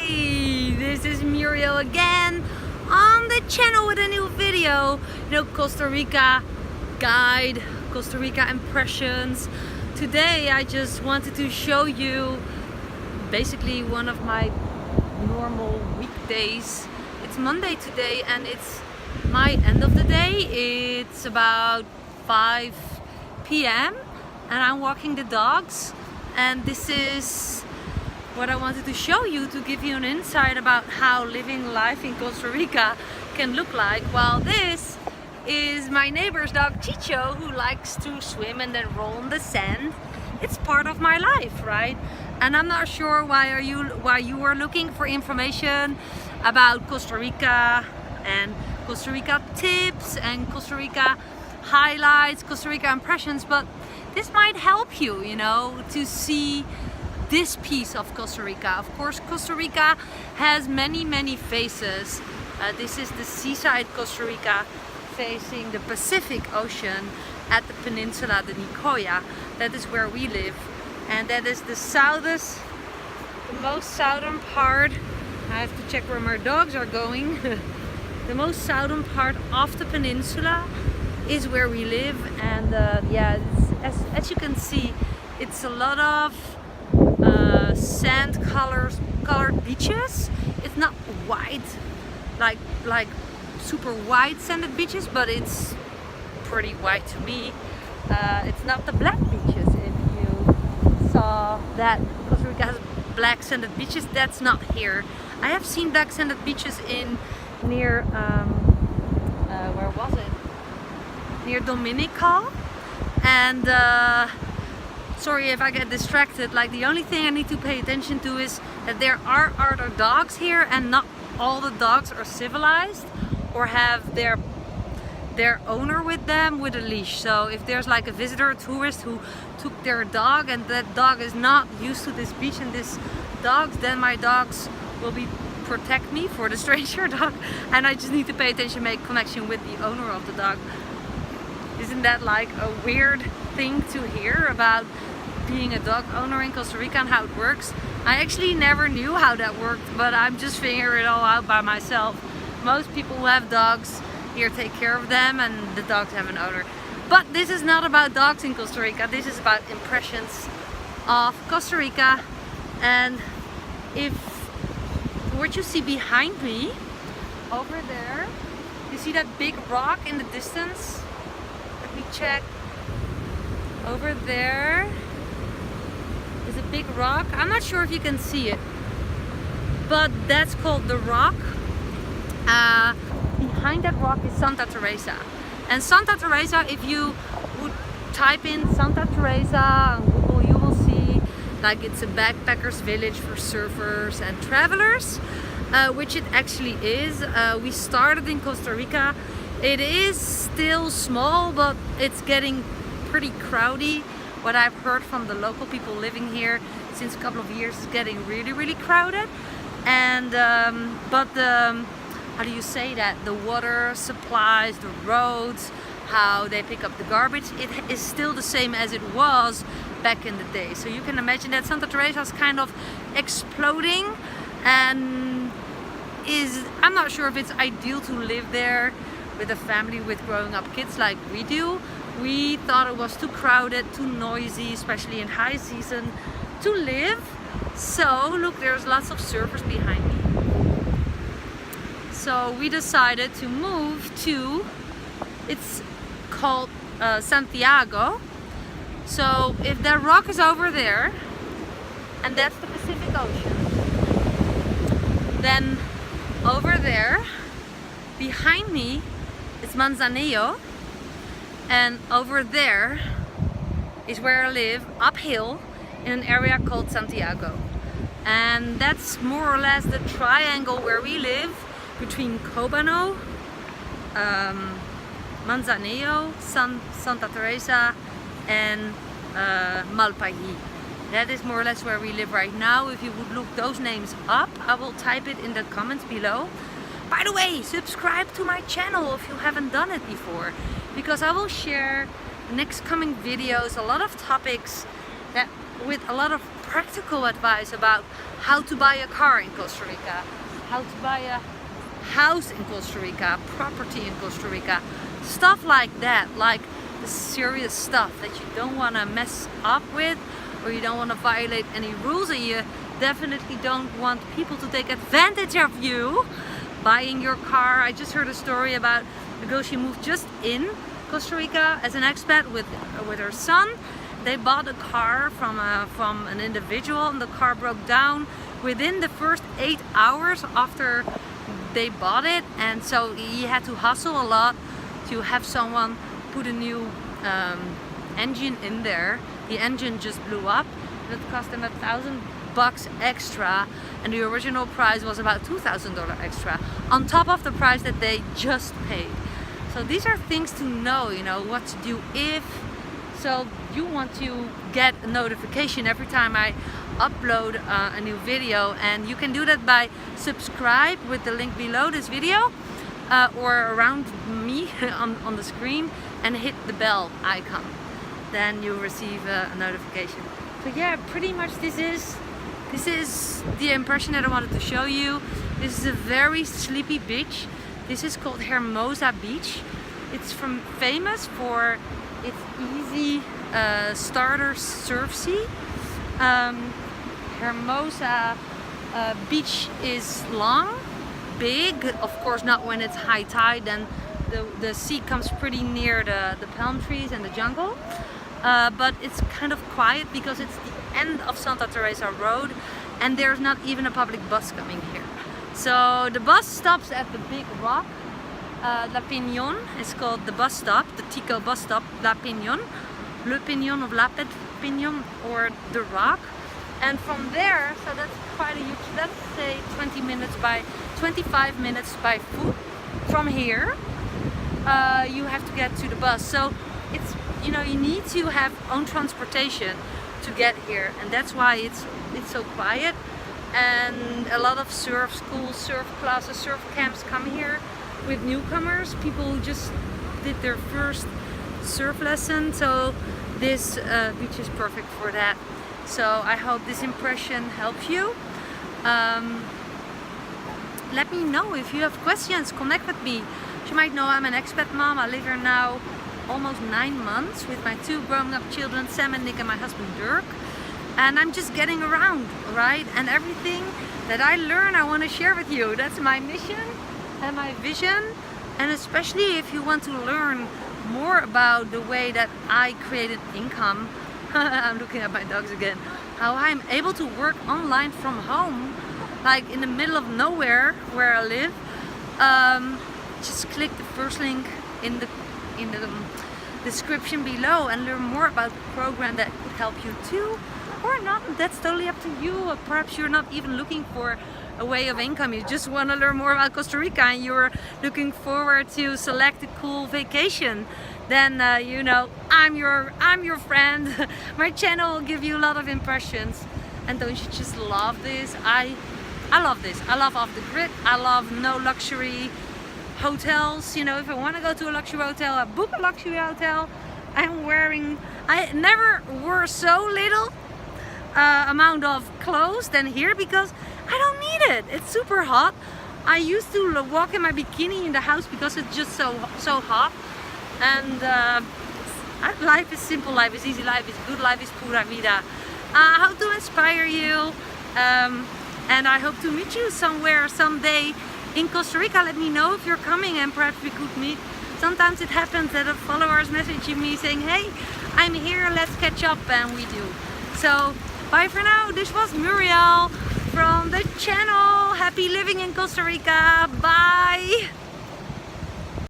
Hi, this is Muriel again on the channel with a new video. Costa Rica guide, Costa Rica impressions. Today I just wanted to show you basically one of my normal weekdays. It's Monday today and it's my end of the day. It's about 5 p.m. and I'm walking the dogs, and this is what I wanted to show you to give you an insight about how living life in Costa Rica can look like. Well, this is my neighbor's dog Chicho, who likes to swim and then roll in the sand. It's part of my life, right? And I'm not sure why you are looking for information about Costa Rica and Costa Rica tips and Costa Rica highlights, Costa Rica impressions, but this might help you, to see this piece of Costa Rica. Of course, Costa Rica has many faces. This is the seaside Costa Rica facing the Pacific Ocean at the peninsula de Nicoya. That is where we live, and that is the most southern part. I have to check where my dogs are going. The most southern part of the peninsula is where we live, and as you can see, it's a lot of sand colored beaches. It's not white, like super white sanded beaches, but it's pretty white to me. It's not the black beaches. If you saw that Costa Rica has black sanded beaches, that's not here. I have seen black sanded beaches near where was it? Near Dominica, and sorry if I get distracted. The only thing I need to pay attention to is that there are other dogs here, and not all the dogs are civilized or have their owner with them with a leash. So if there's a visitor, a tourist who took their dog and that dog is not used to this beach and this dogs, then my dogs will protect me for the stranger dog, and I just need to pay attention, make connection with the owner of the dog. Isn't that a weird thing to hear about being a dog owner in Costa Rica and how it works? I actually never knew how that worked, but I'm just figuring it all out by myself. Most people who have dogs here take care of them, and the dogs have an owner. But this is not about dogs in Costa Rica. This is about impressions of Costa Rica. And if what you see behind me over there, you see that big rock in the distance? Let me check. Over there is a big rock. I'm not sure if you can see it, but that's called the rock. Behind that rock is Santa Teresa. And Santa Teresa, if you would type in Santa Teresa on Google, you will see it's a backpackers village for surfers and travelers, which it actually is. We started in Costa Rica. It is still small, but it's getting pretty crowded. What I've heard from the local people living here since a couple of years is getting really crowded. And how do you say that? The water supplies, the roads, how they pick up the garbage, it is still the same as it was back in the day. So you can imagine that Santa Teresa is kind of exploding, and I'm not sure if it's ideal to live there with a family with growing up kids like we do. We thought it was too crowded, too noisy, especially in high season to live. So look, there's lots of surfers behind me. So we decided to move to, it's called Santiago. So if that rock is over there, and that's the Pacific Ocean, then over there behind me is Manzanillo, and over there is where I live, uphill in an area called Santiago. And that's more or less the triangle where we live between Cobano, Manzanillo, Santa Teresa, and Malpahi. That is more or less where we live right now. If you would look those names up, I will type it in the comments below. By the way, subscribe to my channel if you haven't done it before, because I will share next coming videos a lot of topics that with a lot of practical advice about how to buy a car in Costa Rica, how to buy a house in Costa Rica, property in Costa Rica, stuff like that, like the serious stuff that you don't want to mess up with, or you don't want to violate any rules, and you definitely don't want people to take advantage of you buying your car. I just heard a story about a girl, she moved just in Costa Rica as an expat with her son. They bought a car from an individual, and the car broke down within the first 8 hours after they bought it, and so he had to hustle a lot to have someone put a new engine in there. The engine just blew up, and it cost them $1,000 extra, and the original price was about $2,000 extra on top of the price that they just paid. So these are things to know, you know, what to do if so you want to get a notification every time I upload a new video, and you can do that by subscribe with the link below this video or around me on the screen, and hit the bell icon. Then you'll receive a notification. So yeah, pretty much this is the impression that I wanted to show you. This is a very sleepy beach. This is called Hermosa Beach. It's famous for its easy starter surf sea. Hermosa beach is long, big, of course not when it's high tide, then the sea comes pretty near the palm trees and the jungle, but it's kind of quiet because it's the end of Santa Teresa Road, and there's not even a public bus coming here. So the bus stops at the big rock. La Piñon is called the bus stop, the Tico bus stop, La Piñon, Le Piñon of La Piñon, or the rock. And from there, so that's quite a huge, let's say 25 minutes by foot from here, you have to get to the bus. So it's, you know, you need to have own transportation to get here, and that's why it's so quiet. And a lot of surf schools, surf classes, surf camps come here with newcomers, people who just did their first surf lesson. So this beach is perfect for that. So I hope this impression helps you. Let me know if you have questions, connect with me. As you might know, I'm an expat mom. I live here now almost 9 months with my 2 grown up children, Sam and Nick, and my husband Dirk. And I'm just getting around, right? And everything that I learn, I want to share with you. That's my mission and my vision. And especially if you want to learn more about the way that I created income, I'm looking at my dogs again, how I'm able to work online from home, like in the middle of nowhere where I live. Just click the first link in the description below and learn more about the program that could help you too, or not. That's totally up to you. Or perhaps you're not even looking for a way of income, you just want to learn more about Costa Rica and you're looking forward to select a cool vacation. Then you know, I'm your friend. My channel will give you a lot of impressions. And don't you just love this? I love this. I love off the grid. I love no luxury hotels. You know, if I want to go to a luxury hotel, I book a luxury hotel. I never wore so little amount of clothes than here because I don't need it. It's super hot. I used to walk in my bikini in the house because it's just so hot. And life is simple, life is easy, life is good, life is pura vida. I hope to inspire you, and I hope to meet you somewhere someday in Costa Rica. Let me know if you're coming and perhaps we could meet. Sometimes it happens that a follower is messaging me saying, hey, I'm here, let's catch up, and we do. So bye for now. This was Muriel from the channel. Happy living in Costa Rica. Bye.